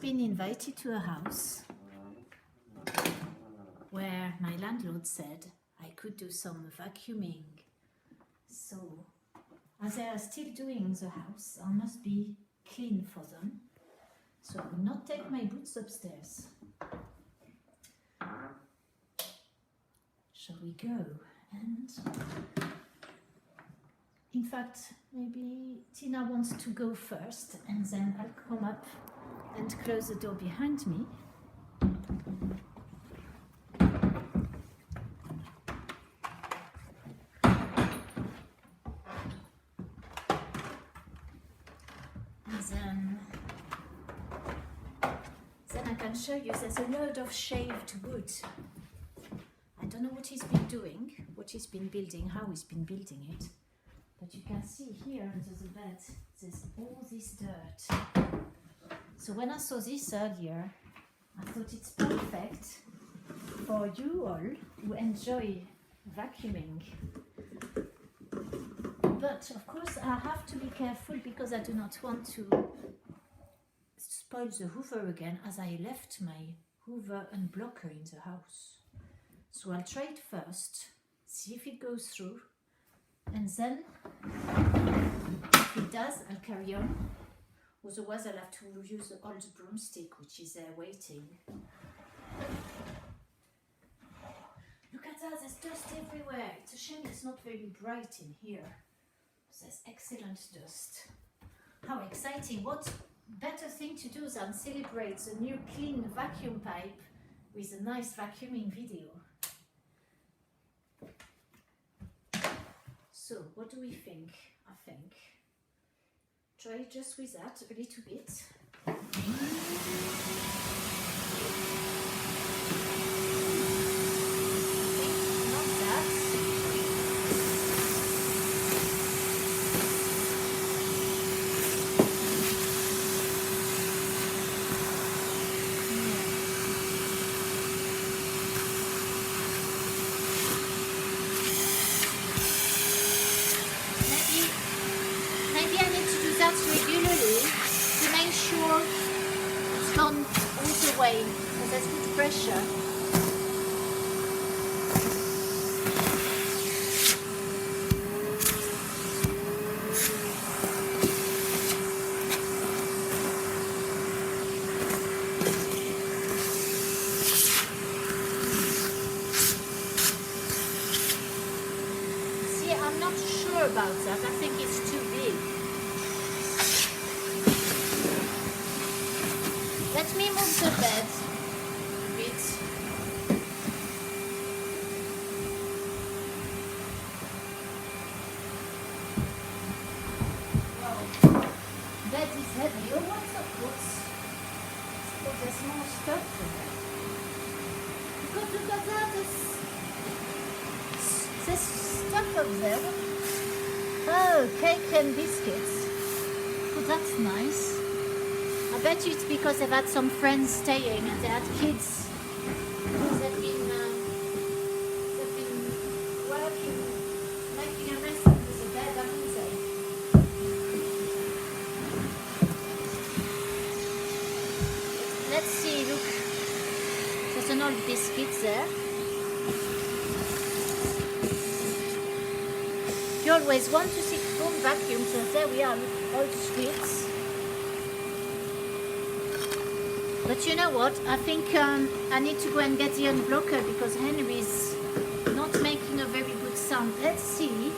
been invited to a house where my landlord said I could do some vacuuming. So, as they are still doing the house, I must be clean for them. So I will not take my boots upstairs. Shall we go? And in fact, maybe Tina wants to go first, and then I'll come up and close the door behind me. And then I can show you there's a load of shaved wood. I don't know what he's been doing, what he's been building, how he's been building it. But you can see here under the bed, there's all this dirt. So when I saw this earlier, I thought it's perfect for you all who enjoy vacuuming. But of course I have to be careful because I do not want to spoil the hoover again, as I left my hoover and blocker in the house. So I'll try it first, see if it goes through, and then if it does, I'll carry on. Otherwise I'll have to use the old broomstick which is there waiting. Look at that, there's dust everywhere. It's a shame it's not very bright in here. There's excellent dust. How exciting. What better thing to do than celebrate the new clean vacuum pipe with a nice vacuuming video. So, what do we think? I think try just with that a little bit. Regularly to make sure it's gone all the way, because there's good pressure. See, I'm not sure about that. I think it's too big. Let me move the bed a bit. Wow, bed is heavy. Oh, what's up? Oh, there's more stuff in there. Look at that. There's stuff up there. Oh, cake and biscuits. Oh, that's nice. I bet you it's because they've had some friends staying and they had kids. They've been working, making a mess under the bed, haven't they? Let's see, look. There's an old biscuit there. You always want to see full vacuum, so there we are, old sweets. But you know what, I think I need to go and get the unblocker because Henry's not making a very good sound. Let's see.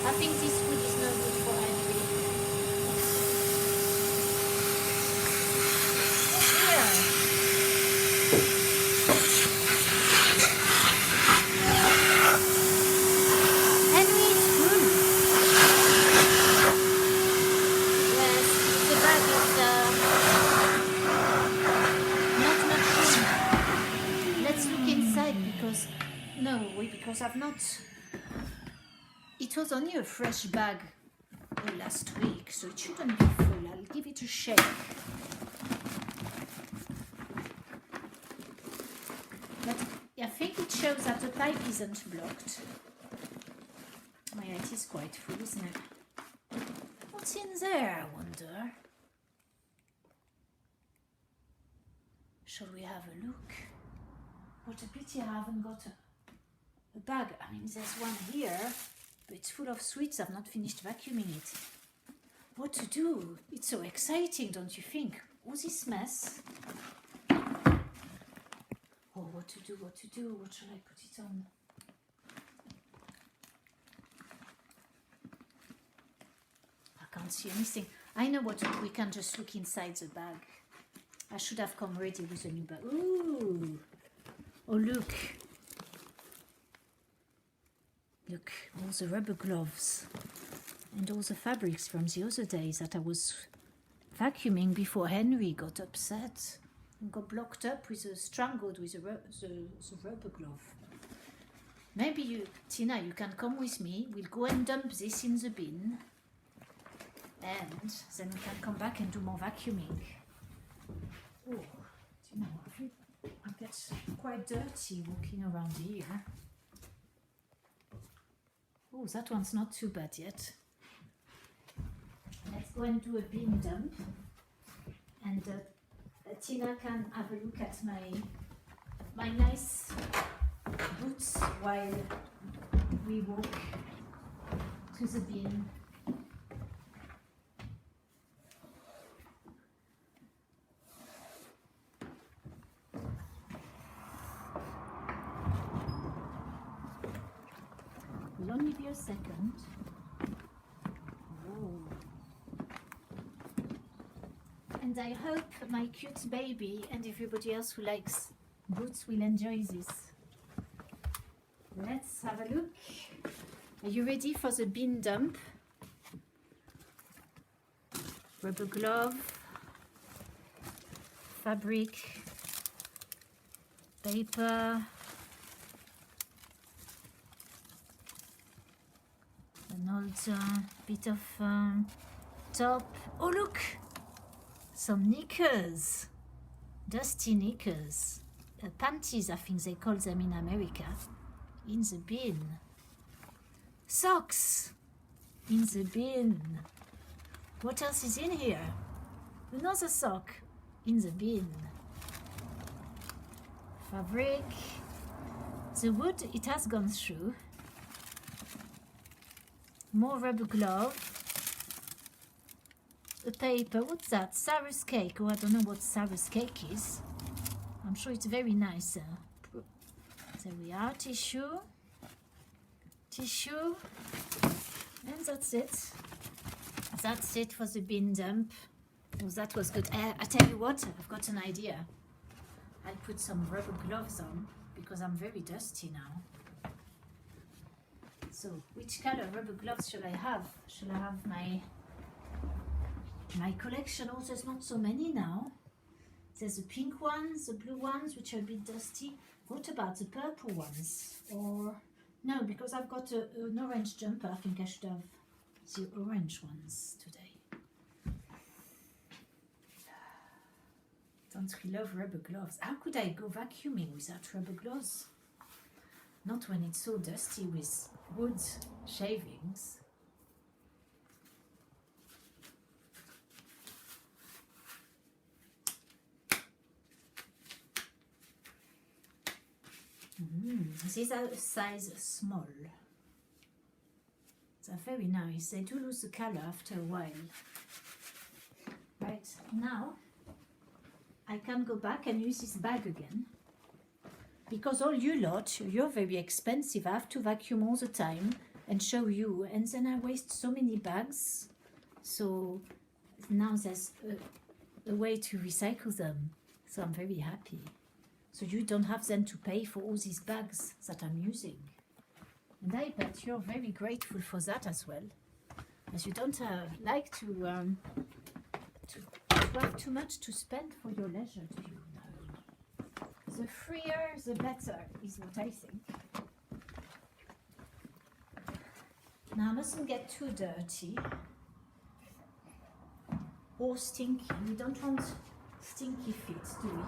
I think this wood is no good for Henry. Henry is full. Because I've not, it was only a fresh bag last week, so it shouldn't be full. I'll give it a shake. But I think it shows that the pipe isn't blocked. Oh yeah, it is quite full, isn't it? Oh, What's in there, I wonder? Shall we have a look? What a pity I haven't got a bag. I mean, there's one here, but it's full of sweets. I've not finished vacuuming it. What to do? It's so exciting, don't you think? What's this mess? Oh, what to do, what to do? What shall I put it on? I can't see anything. I know what we can just look inside the bag. I should have come ready with a new bag. Ooh! Oh, look. Look, all the rubber gloves and all the fabrics from the other days that I was vacuuming before Henry got upset and got blocked up with a strangled with the rubber glove. Maybe you, Tina, you can come with me. We'll go and dump this in the bin, and then we can come back and do more vacuuming. Oh, Tina, I get quite dirty walking around here. Oh, that one's not too bad yet. Let's go and do a bin dump, and Tina can have a look at my nice boots while we walk to the bin. Will only be a second. And I hope my cute baby and everybody else who likes boots will enjoy this. Let's have a look. Are you ready for the bin dump? Rubber glove, fabric, paper, an old bit of top. Oh, look! Some knickers, dusty knickers, panties, I think they call them in America, in the bin. Socks, in the bin. What else is in here? Another sock, in the bin. Fabric. The wood, it has gone through. More rubber glove. A paper, what's that? Sarah's cake. Oh, I don't know what Sarah's cake is. I'm sure it's very nice. There we are. Tissue. Tissue. And that's it. That's it for the bin dump. Oh, that was good. I tell you what, I've got an idea. I'll put some rubber gloves on because I'm very dusty now. So, which color rubber gloves shall I have? Shall I have my collection? Oh, there's not so many now. There's the pink ones, the blue ones, which are a bit dusty. What about the purple ones? Or no, because I've got an orange jumper. I think I should have the orange ones today. Don't we love rubber gloves? How could I go vacuuming without rubber gloves? Not when it's so dusty with wood shavings. These are size small. They're very nice. They do lose the color after a while. Right, now I can go back and use this bag again. Because all you lot, you're very expensive. I have to vacuum all the time and show you. And then I waste so many bags. So now there's a way to recycle them. So I'm very happy. So you don't have then to pay for all these bags that I'm using. And I bet you're very grateful for that as well. As you don't like to have too much to spend for your leisure, do you? No. The freer, the better, is what I think. Now I mustn't get too dirty or stinky. We don't want stinky feet, do we?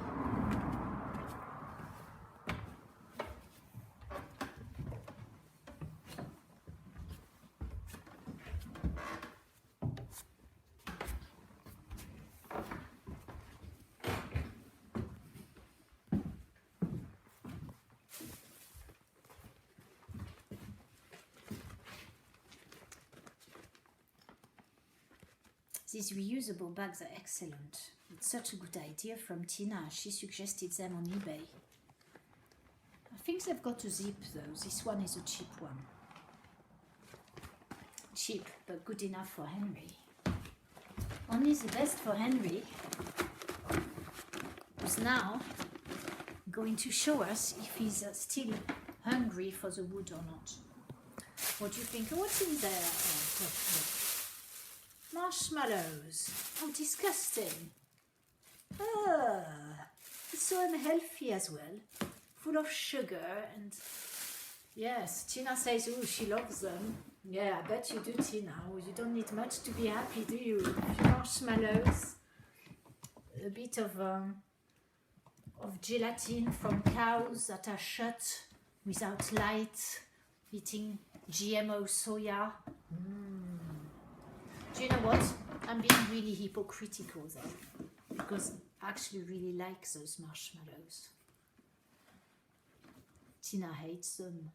These reusable bags are excellent. It's such a good idea from Tina. She suggested them on eBay. I think they've got a zip though. This one is a cheap one. Cheap, but good enough for Henry. Only the best for Henry, who's now going to show us if he's still hungry for the wood or not. What do you think? What's in there? Oh, marshmallows. Oh, disgusting. It's so unhealthy as well. Full of sugar and... Yes, Tina says, oh, she loves them. Yeah, I bet you do, Tina. You don't need much to be happy, do you? Marshmallows. A bit of gelatin from cows that are shut without light, eating GMO soya. Do you know what? I'm being really hypocritical there, because I actually really like those marshmallows. Tina hates them.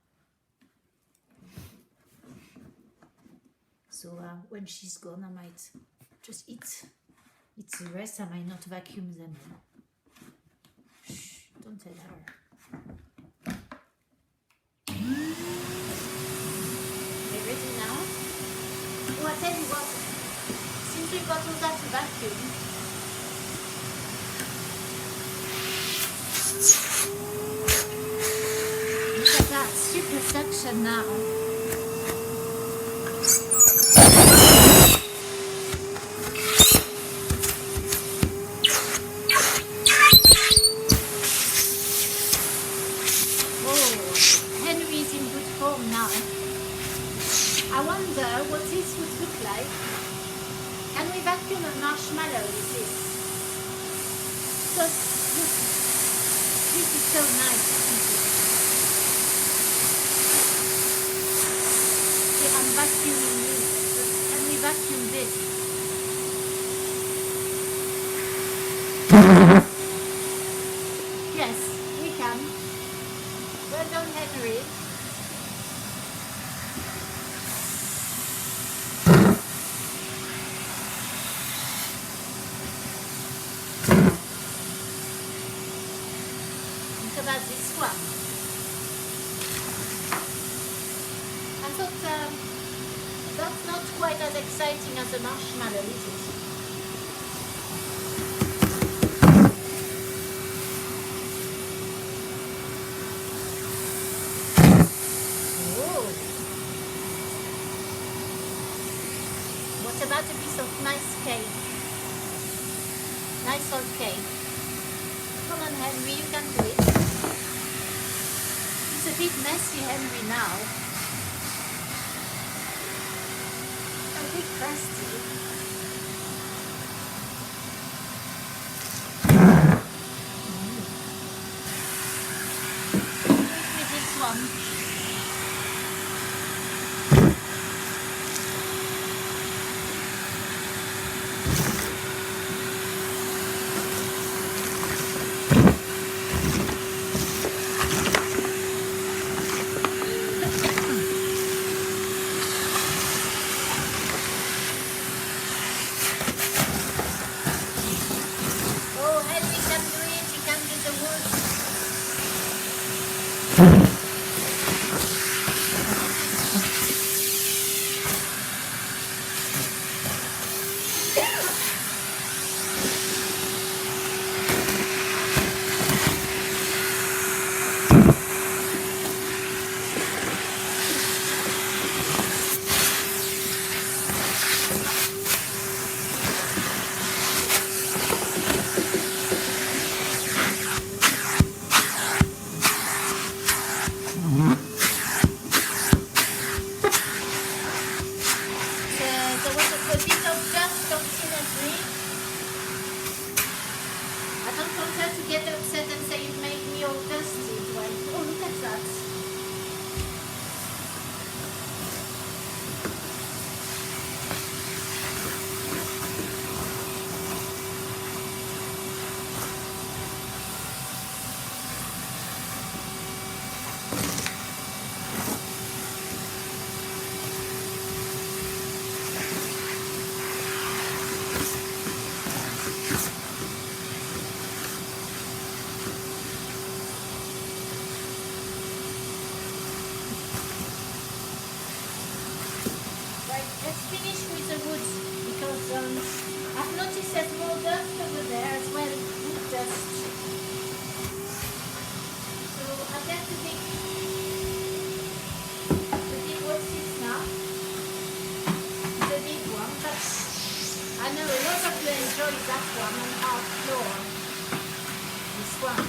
So when she's gone, I might just eat the rest. I might not vacuum them. Shh, don't tell her. You ready now? Oh, I tell you what, since we've got all that to vacuum, look at that, super suction now. Marshmallow is this. Because look, this is so nice, isn't it? See, I'm vacuuming this, but can we vacuum this? Yes, we can. Well done, Henry. About this one. I thought that's not quite as exciting as a marshmallow, is it? Oh. What about a piece of nice cake? Nice old cake. Come on, Henry, you can do it. It's a bit messy, Henry, now. A bit crusty. With this one. finish with the wood because I've noticed there's more dust over there as well, wood dust. So I get to dig what's this now? The big one, but I know a lot of you enjoy that one on our floor. This one.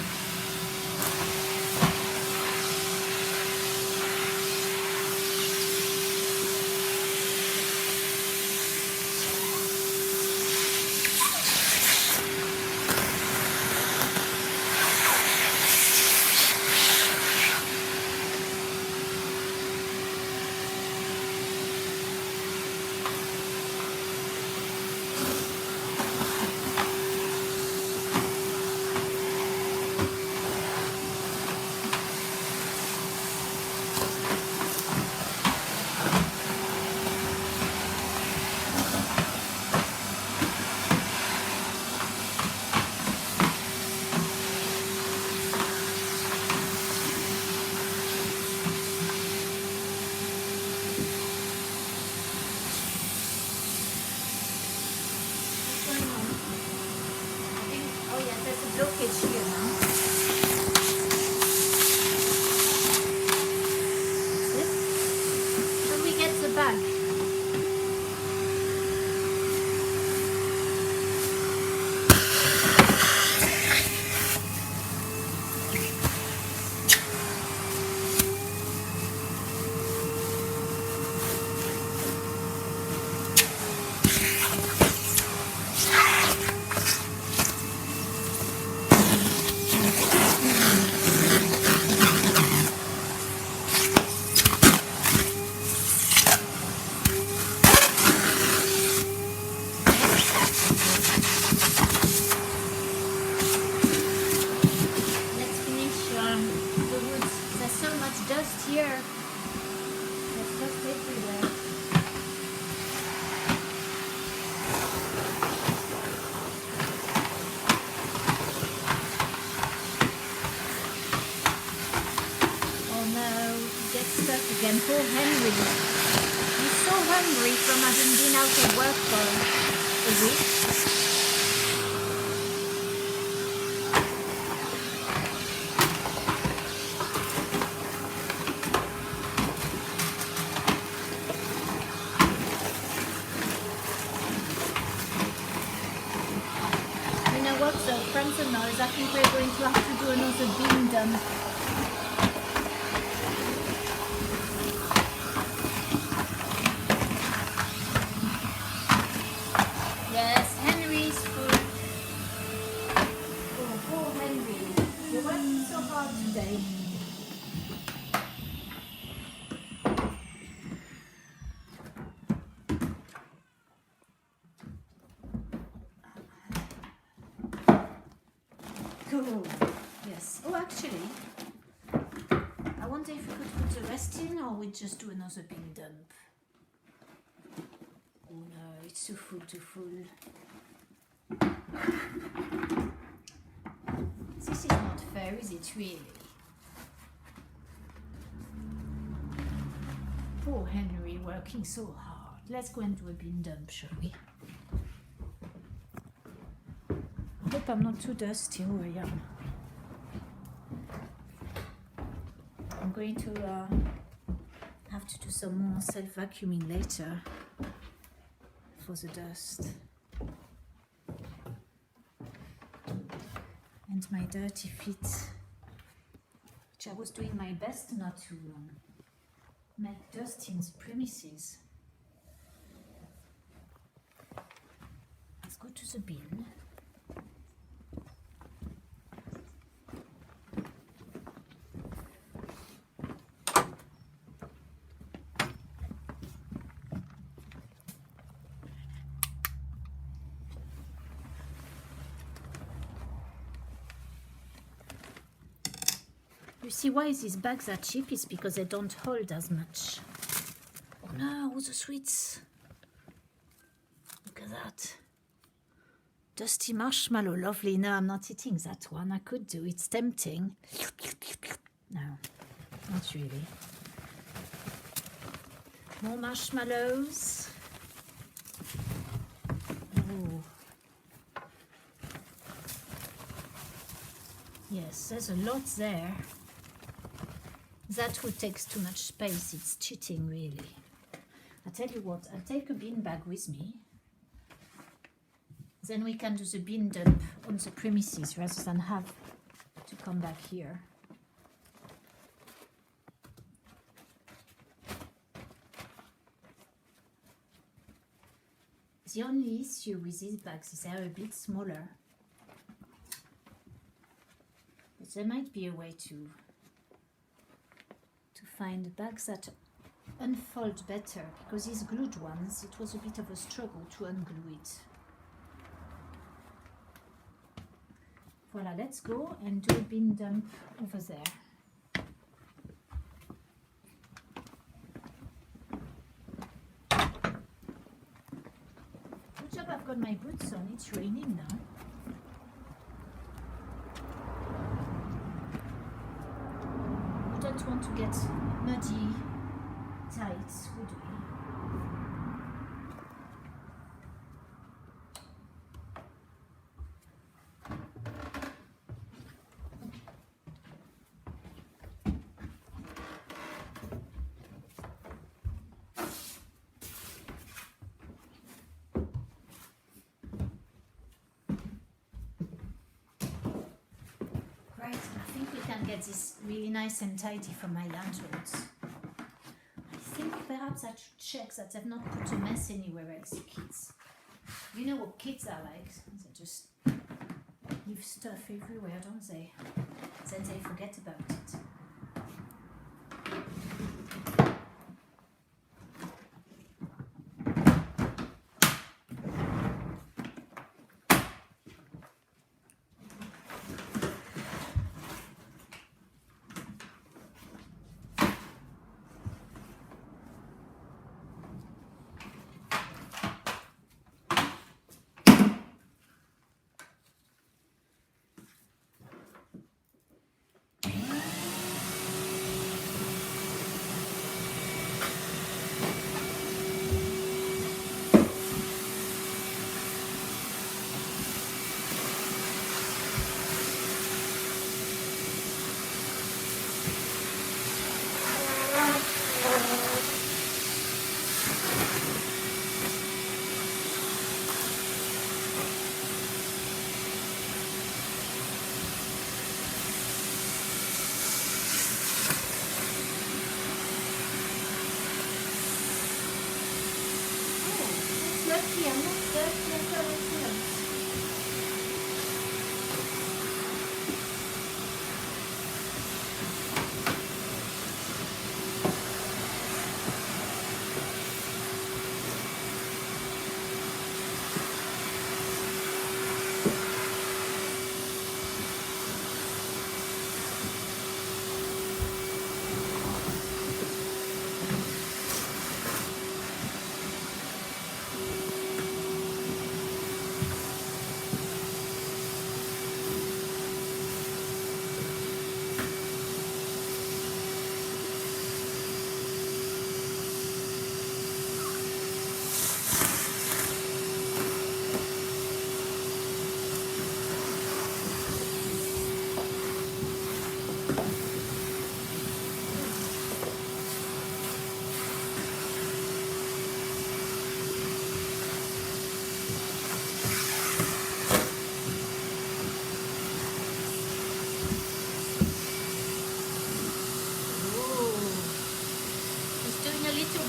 Blockage here now. Shall we get the bag? Dust here. There's dust everywhere. Oh no, he gets stuck again. Poor Henry. He's so hungry from having been out of work for a week. So friends and noise, I think we're going to have to do another bin dump. Yes, Henry's food. Oh, poor Henry. You're working so hard today. Cool. Yes. Oh, actually, I wonder if we could put the rest in, or we just do another bin dump. Oh no, it's too full, too full. This is not fair, is it really? Poor Henry, working so hard. Let's go and do a bin dump, shall we? I hope I'm not too dusty where I am. I'm going to have to do some more self-vacuuming later for the dust. And my dirty feet, which I was doing my best not to make dust in the premises. Let's go to the bin. You see why these bags are cheap? It's because they don't hold as much. Oh no, all the sweets. Look at that. Dusty marshmallow, lovely. No, I'm not eating that one. I could do. It's tempting. No, not really. More marshmallows. Yes, there's a lot there. That would take too much space. It's cheating, really. I tell you what, I'll take a bin bag with me. Then we can do the bin dump on the premises rather than have to come back here. The only issue with these bags is they're a bit smaller. But there might be a way to find bags that unfold better, because these glued ones, it was a bit of a struggle to unglue it. Voila, let's go and do a bin dump over there. Good job I've got my boots on, it's raining now. We don't want to get muddy tights, would we? Right, I think we can get this really nice and tidy for my landlords. I think perhaps I should check that I've not put a mess anywhere else, kids. You know what kids are like, they just leave stuff everywhere, don't they? Then they forget about it.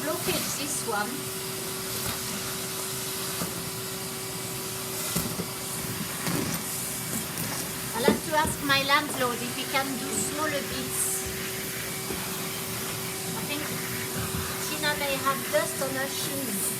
Blockage, this one. I'll have to ask my landlord if he can do smaller bits. I think Tina may have dust on her shoes.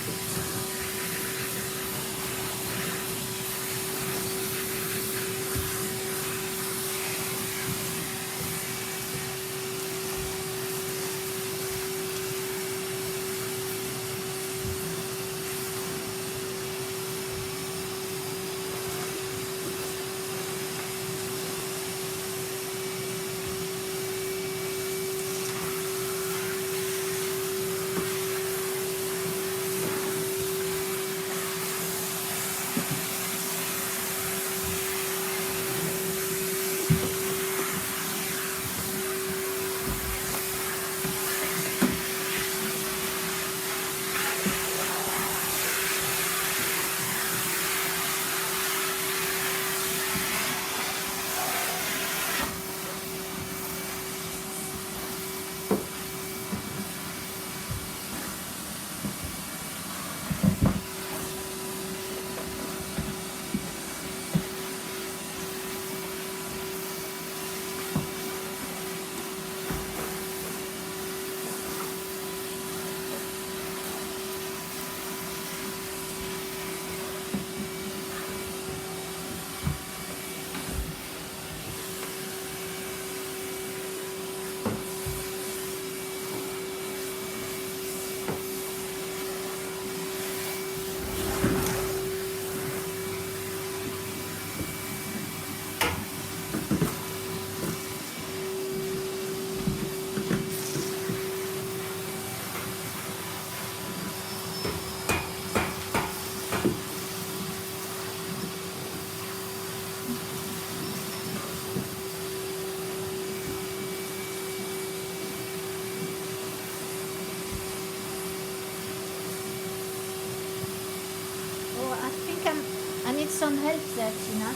some help there, Tina.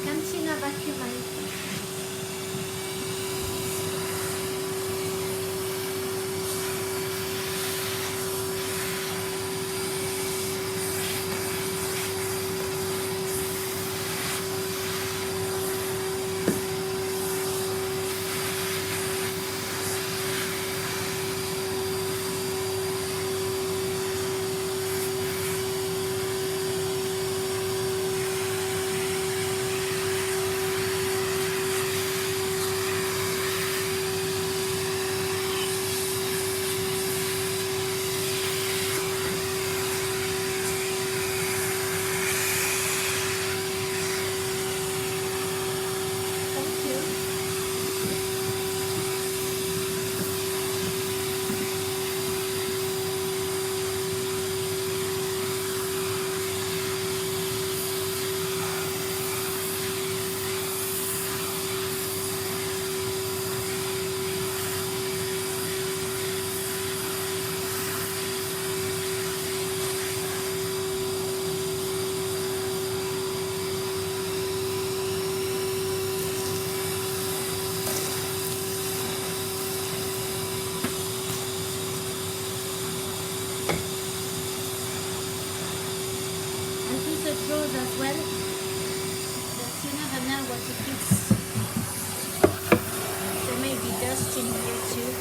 Can Tina vacuum my... The drawers as well, but you never know what it is. There may be dust in here too.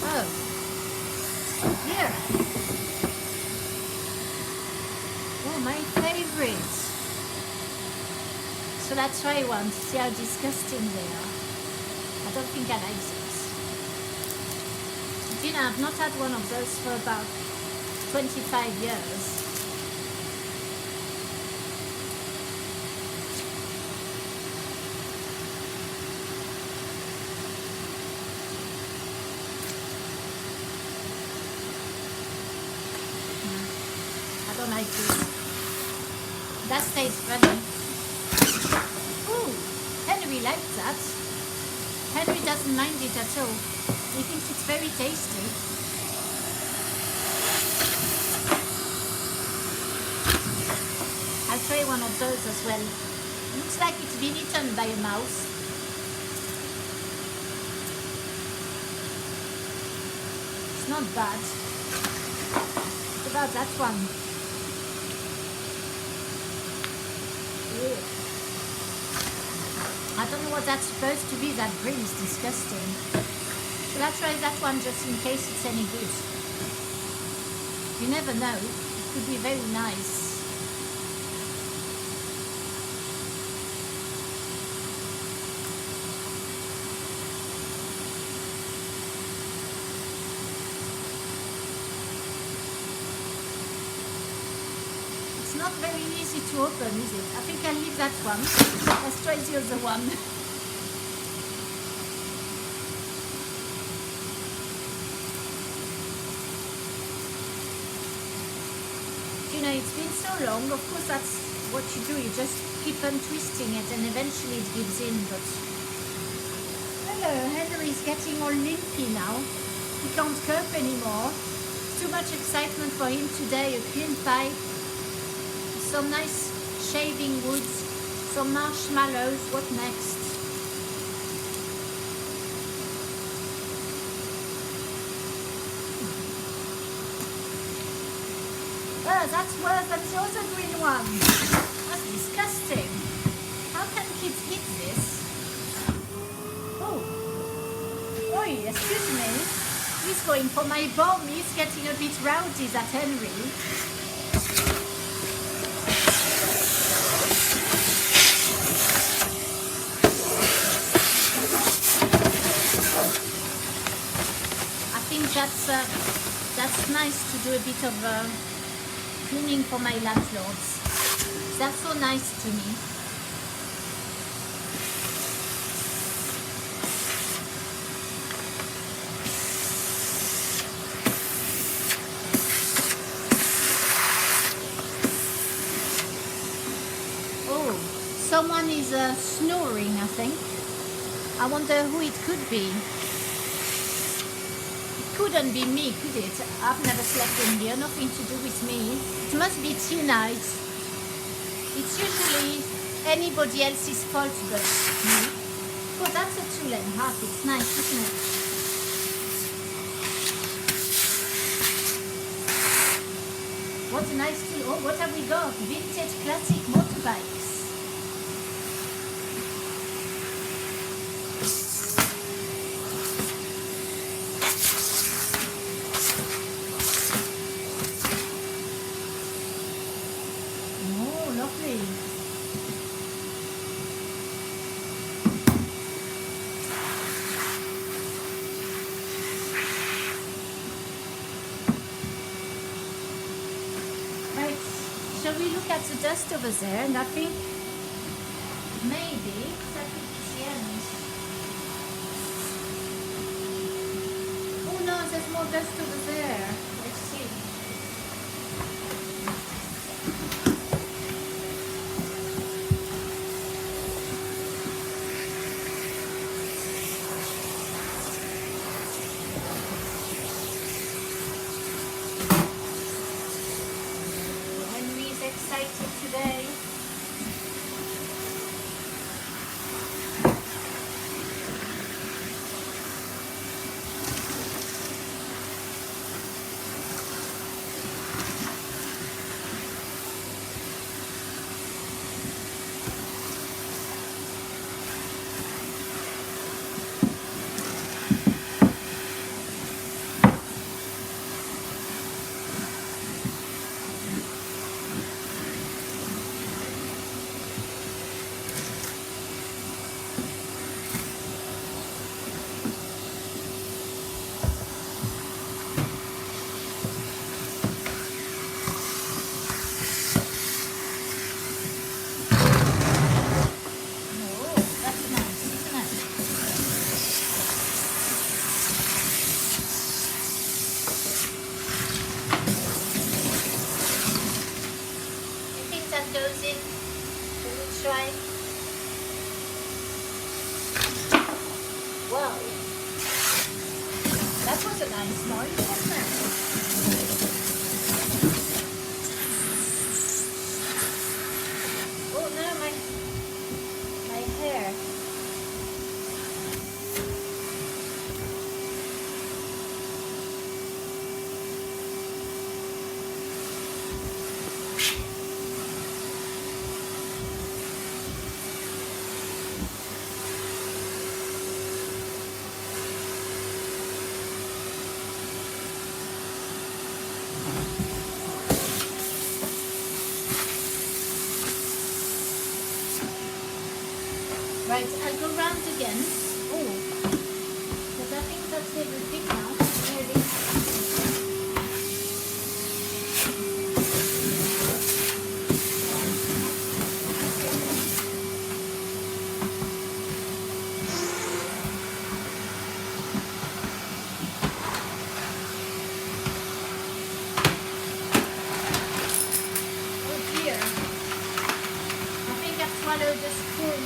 Oh, here. Oh, my favorite. So let's try one to see how disgusting they are. I don't think I like those. You know, I've not had one of those for about 25 years. I don't like this. That stays funny. Henry likes that. Henry doesn't mind it at all. He thinks it's very tasty. I'll try one of those as well. Looks like it's been eaten by a mouse. It's not bad. What about that one? Ew. I don't know what that's supposed to be. That green is disgusting. Shall I try that one just in case it's any good? You never know. It could be very nice. It's not very easy to open, is it? I think I'll leave that one. Let's try the other one. You know, it's been so long. Of course, that's what you do. You just keep on twisting it and eventually it gives in. But hello, Henry's getting all limpy now. He can't cope anymore. Too much excitement for him today. A clean pipe, some nice shaving wood, some marshmallows. What next? Oh, that's worse than the other green one. That's disgusting. How can kids eat this? Oh. Oi, excuse me. He's going for my bomb. He's getting a bit rowdy, that Henry. I think that's nice to do a bit of cleaning for my landlords. They're so nice to me. So Someone is snoring, I think. I wonder who it could be. It couldn't be me, could it? I've never slept in here, nothing to do with me. It must be Tina. It's usually anybody else's fault but me. Oh, that's a 2-lane hat. It's nice, isn't it? What a nice tool. Oh, what have we got? Vintage classic motorbikes. Oh, lovely. Right, shall we look at the dust over there? And I think maybe that could be the end. Oh no, there's more dust over there. Let's see. Henry's excited today. Oh, that's nice, isn't it? You think that goes in? Shall we try? Wow. That was a nice noise, wasn't it? Oh no, my hair. Right, I'll go round again. Oh, because I think that's everything now. Really. Oh dear. I think I've swallowed a spoon.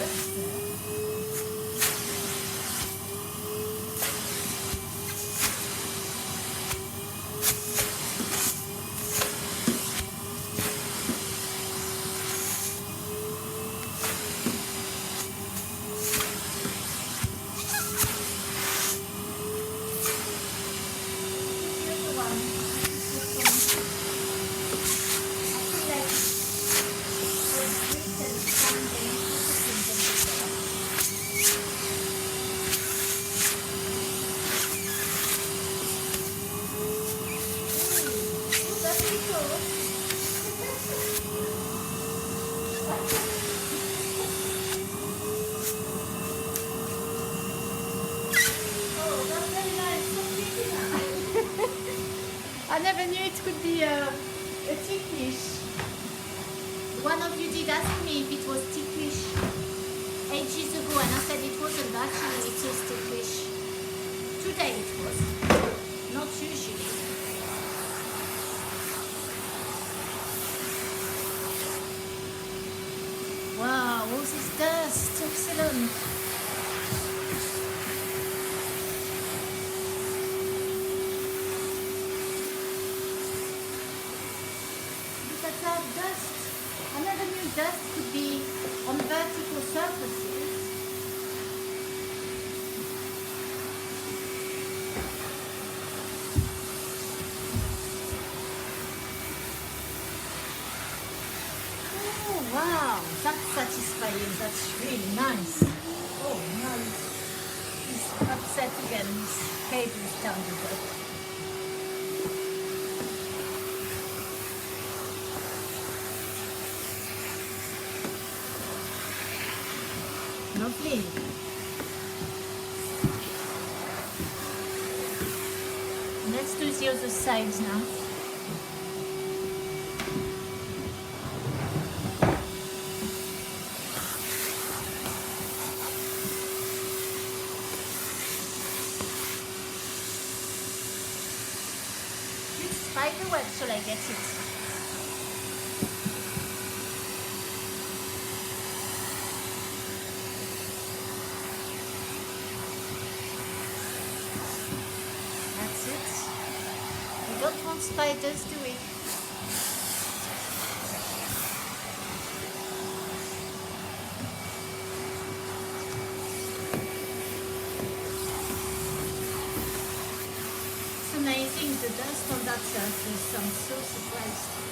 dust there. I never knew it could be a ticklish. One of you did ask me if it was ticklish ages ago, and I said it wasn't. Actually, it is ticklish. Today it was, not usually. Wow, all this dust, excellent. Dust. I never knew dust could be on vertical surfaces. Oh wow, that's satisfying. That's really nice. Oh no, he's upset again. His cable's down the dirt. Lovely. Let's do the other sides now. Which spider web shall I get it? Don't want spiders, do we? It's amazing the dust on that surface. I'm so surprised.